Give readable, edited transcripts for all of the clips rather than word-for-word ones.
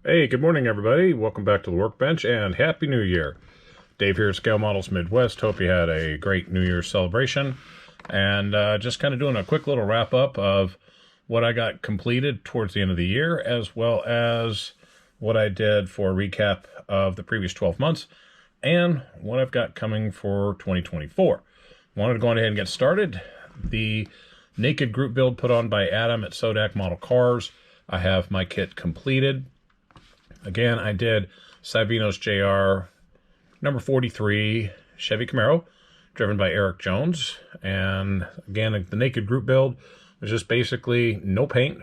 Hey, good morning, everybody. Welcome back to the Workbench, and Happy New Year. Dave here at Scale Models Midwest. Hope you had a great New Year's celebration. And just kind of doing a quick little wrap-up of what I got completed towards the end of the year, as well as what I did for a recap of the previous 12 months, and what I've got coming for 2024. Wanted to go on ahead and get started. The naked group build put on by Adam at SoDak Model Cars. I have my kit completed. Again, I did Savino's JR number 43 Chevy Camaro, driven by Erik Jones. And again, the naked group build was just basically no paint.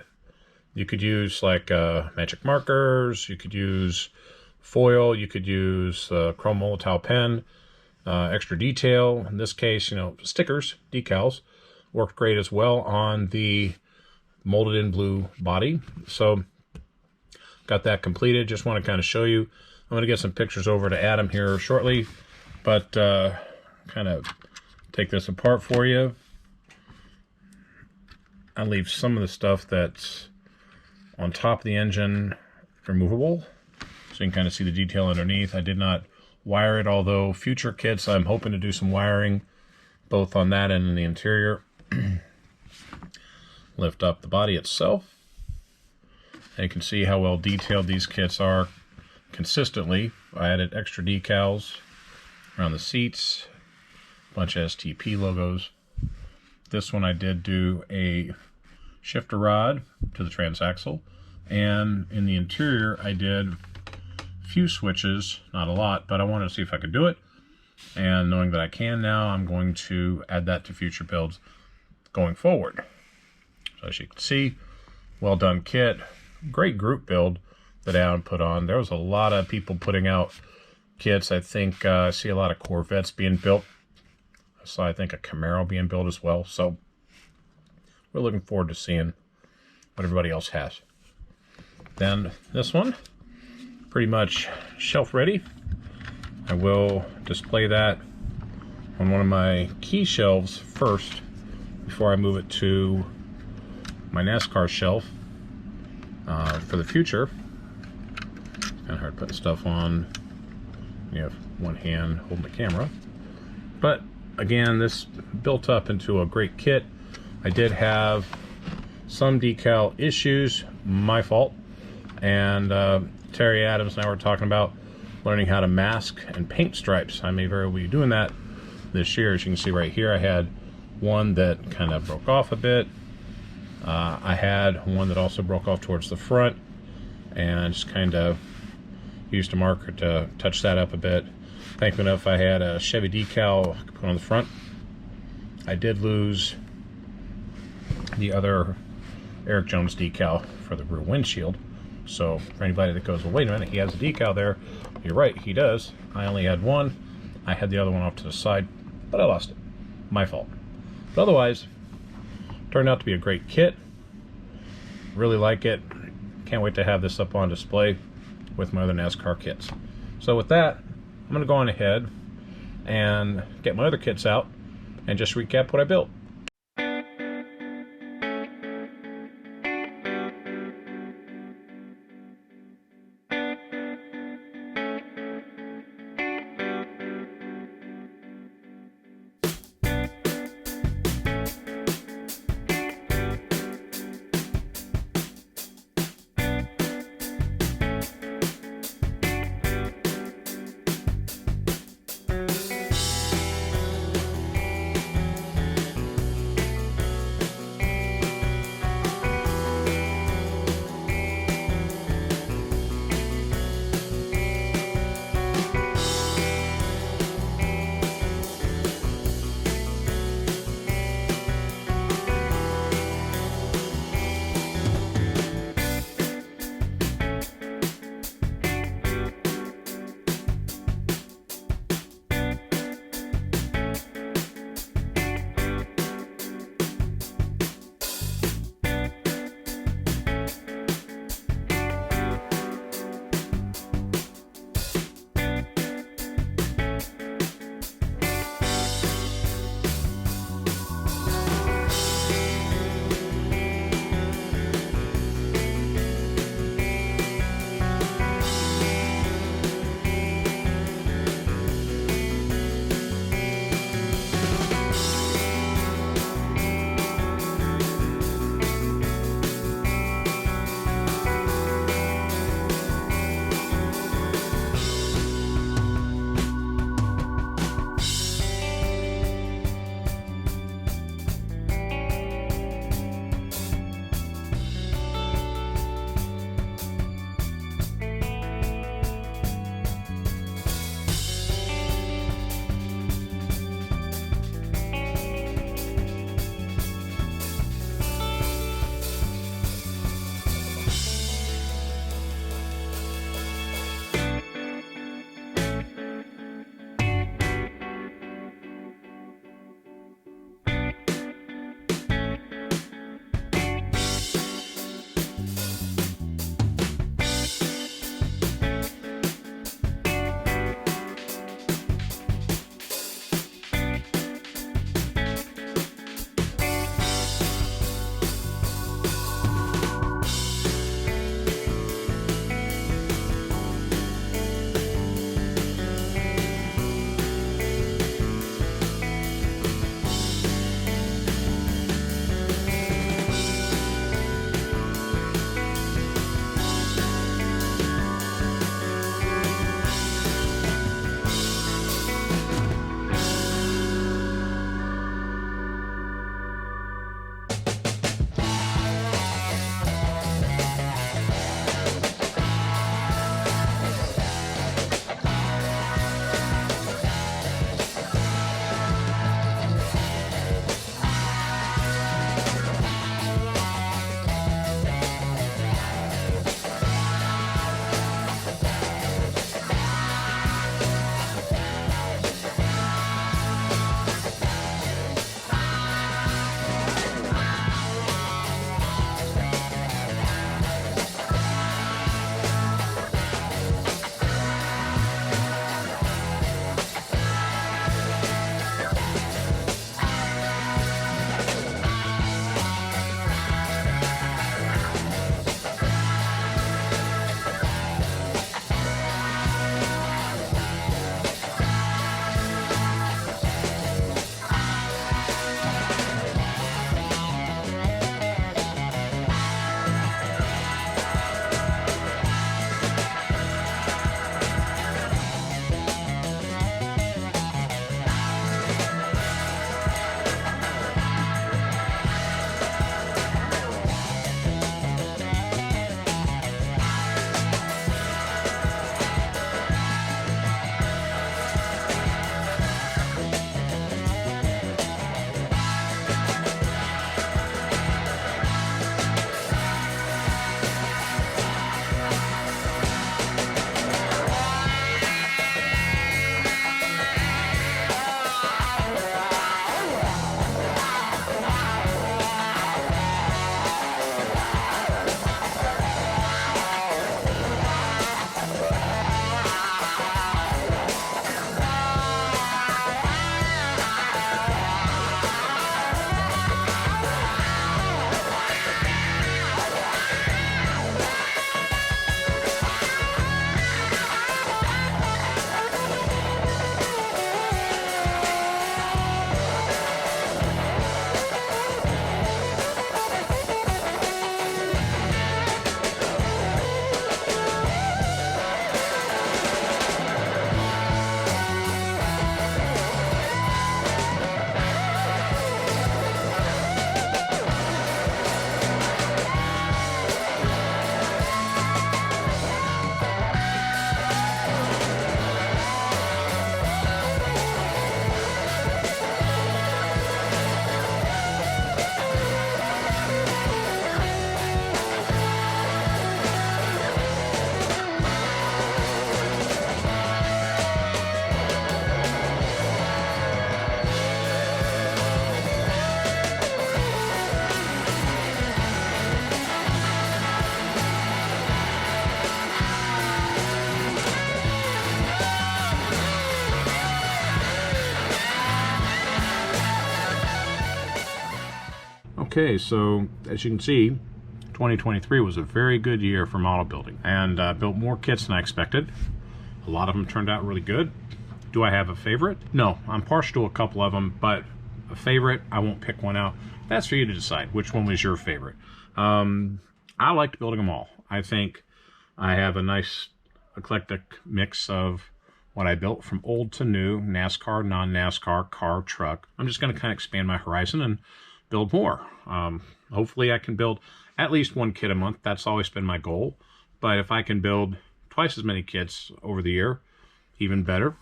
You could use like magic markers, you could use foil, you could use chrome Molotow pen, extra detail. In this case, stickers, decals, worked great as well on the molded in blue body. So got that completed. Just want to kind of show you. I'm going to get some pictures over to Adam here shortly, but kind of take this apart for you. I'll leave some of the stuff that's on top of the engine removable, so you can kind of see the detail underneath. I did not wire it, although future kits I'm hoping to do some wiring both on that and in the interior. Lift up the body itself. And you can see how well detailed these kits are consistently. I added extra decals around the seats, a bunch of STP logos. This one I did do a shifter rod to the transaxle, and in the interior I did a few switches, not a lot, but I wanted to see if I could do it. And knowing that I can now, I'm going to add that to future builds going forward. So as you can see, well done kit. Great group build that Adam put on. There was a lot of people putting out kits. I think I see a lot of Corvettes being built. I saw, I think, a Camaro being built as well. So we're looking forward to seeing what everybody else has. Then this one, pretty much shelf ready. I will display that on one of my key shelves first before I move it to my NASCAR shelf. For the future. It's kind of hard putting stuff on. You have one hand holding the camera. But again, this built up into a great kit. I did have some decal issues, my fault. And Terry Adams and I were talking about learning how to mask and paint stripes. I may very well be doing that this year. As you can see right here, I had one that kind of broke off a bit. I had one that also broke off towards the front, and just kind of used a marker to touch that up a bit. Thankfully enough, I had a Chevy decal I could put on the front. I did lose the other Erik Jones decal for the rear windshield. So for anybody that goes, well, wait a minute, he has a decal there. You're right, he does. I only had one. I had the other one off to the side, but I lost it. My fault. But otherwise, turned out to be a great kit. Really like it. Can't wait to have this up on display with my other NASCAR kits. So with that, I'm going to go on ahead and get my other kits out and just recap what I built. Okay, so as you can see, 2023 was a very good year for model building, and built more kits than I expected. A lot of them turned out really good. Do I have a favorite? No, I'm partial to a couple of them, but a favorite, I won't pick one out. That's for you to decide. Which one was your favorite? I liked building them all. I think I have a nice eclectic mix of what I built from old to new, NASCAR, non-NASCAR, car, truck. I'm just going to kind of expand my horizon and build more. Hopefully I can build at least one kit a month. That's always been my goal. But if I can build twice as many kits over the year, even better.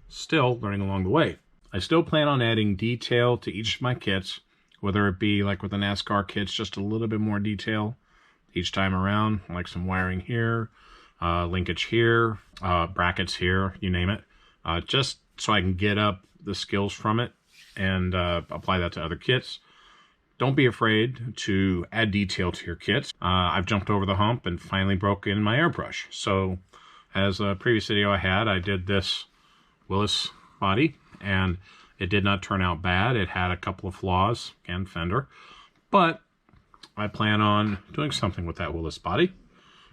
Still learning along the way. I still plan on adding detail to each of my kits, whether it be like with the NASCAR kits, just a little bit more detail each time around, like some wiring here, linkage here, brackets here, you name it, just so I can get up the skills from it and apply that to other kits. Don't be afraid to add detail to your kits. I've jumped over the hump and finally broke in my airbrush. So as a previous video I did this Willis body, and it did not turn out bad. It had a couple of flaws, again, fender, but I plan on doing something with that Willis body,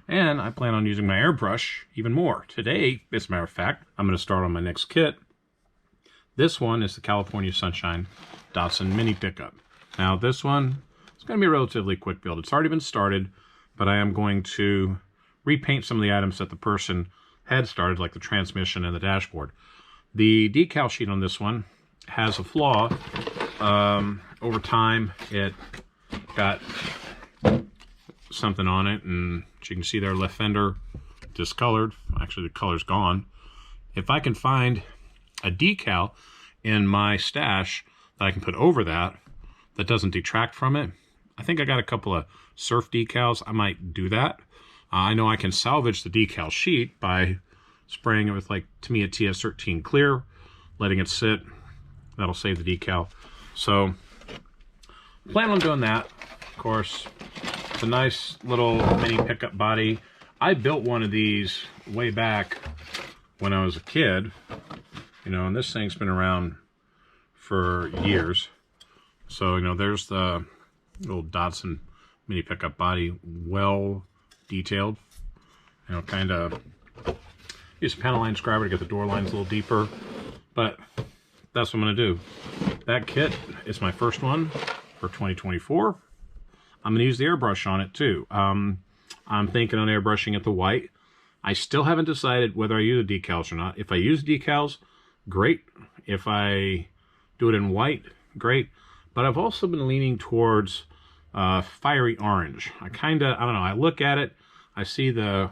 and I plan on using my airbrush even more. Today, as a matter of fact, I'm going to start on my next kit. This one is the California Sunshine Datsun Mini Pickup. Now this one is going to be a relatively quick build. It's already been started, but I am going to repaint some of the items that the person had started, like the transmission and the dashboard. The decal sheet on this one has a flaw. Over time, it got something on it, and as you can see there, left fender discolored. Actually, the color's gone. If I can find a decal in my stash that I can put over that doesn't detract from it, I think I got a couple of surf decals. I might do that. I know I can salvage the decal sheet by spraying it with, like, to me, a TS13 clear, letting it sit. That'll save the decal. So plan on doing that. Of course, it's a nice little mini pickup body. I built one of these way back when I was a kid, you know, and this thing's been around for years. So, you know, there's the little Datsun mini pickup body, well detailed, you know, kind of use a panel line scrubber to get the door lines a little deeper, but that's what I'm going to do. That kit is my first one for 2024. I'm going to use the airbrush on it too. I'm thinking on airbrushing it the white. I still haven't decided whether I use the decals or not. If I use decals, great. If I do it in white, great. But I've also been leaning towards fiery orange. I don't know, I look at it, I see the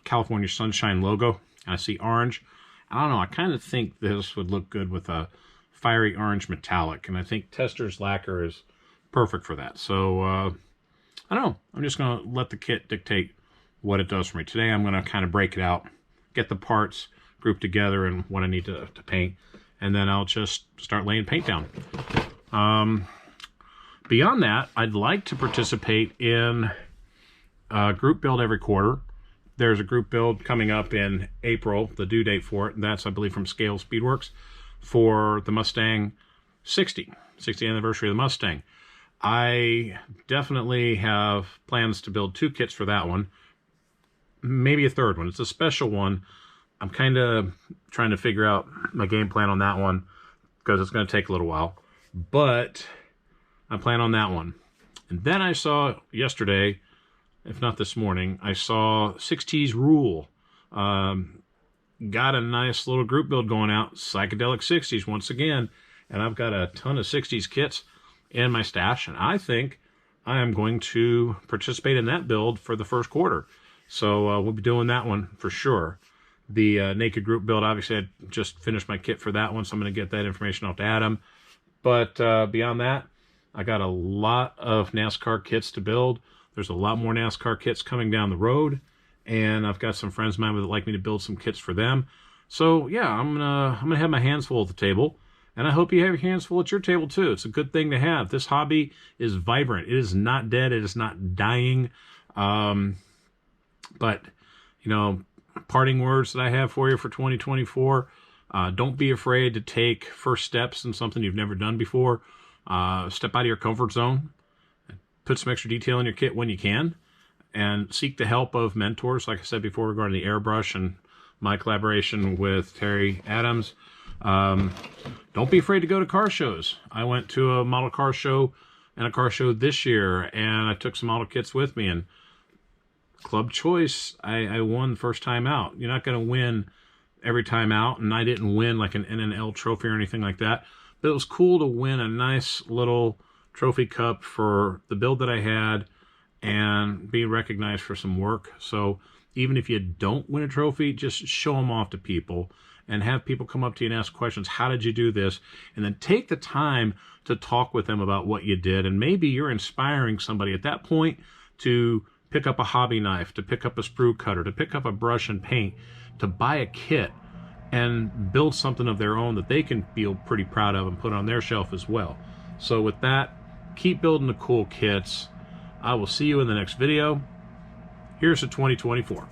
California Sunshine logo, and I see orange. I don't know, I kind of think this would look good with a fiery orange metallic, and I think Tester's lacquer is perfect for that. So, I don't know, I'm just going to let the kit dictate what it does for me. Today I'm going to kind of break it out, get the parts grouped together and what I need to paint, and then I'll just start laying paint down. Beyond that, I'd like to participate in a group build every quarter. There's a group build coming up in April, the due date for it, and that's, I believe, from Scale Speedworks, for the Mustang 60th anniversary of the Mustang. I definitely have plans to build 2 kits for that one, maybe a third one. It's a special one. I'm kind of trying to figure out my game plan on that one because it's going to take a little while, but I plan on that one. And then I saw yesterday, if not this morning, I saw 60s Rule. Got a nice little group build going out, Psychedelic 60s once again, and I've got a ton of 60s kits in my stash, and I think I am going to participate in that build for the first quarter. So we'll be doing that one for sure. The naked group build, obviously, I just finished my kit for that one, so I'm going to get that information off to Adam. But beyond that, I got a lot of NASCAR kits to build. There's a lot more NASCAR kits coming down the road, and I've got some friends of mine that would like me to build some kits for them. So yeah, I'm gonna have my hands full at the table, and I hope you have your hands full at your table too. It's a good thing to have. This hobby is vibrant. It is not dead. It is not dying. But you know, parting words that I have for you for 2024: don't be afraid to take first steps in something you've never done before. Step out of your comfort zone. Put some extra detail in your kit when you can. And seek the help of mentors, like I said before, regarding the airbrush and my collaboration with Terry Adams. Don't be afraid to go to car shows. I went to a model car show and a car show this year, and I took some model kits with me. And Club Choice, I won the first time out. You're not going to win every time out, and I didn't win like an NNL trophy or anything like that. But it was cool to win a nice little trophy cup for the build that I had, and be recognized for some work. So even if you don't win a trophy, just show them off to people and have people come up to you and ask questions. How did you do this? And then take the time to talk with them about what you did. And maybe you're inspiring somebody at that point to pick up a hobby knife, to pick up a sprue cutter, to pick up a brush and paint, to buy a kit and build something of their own that they can feel pretty proud of and put on their shelf as well. So with that, keep building the cool kits. I will see you in the next video. Here's the 2024.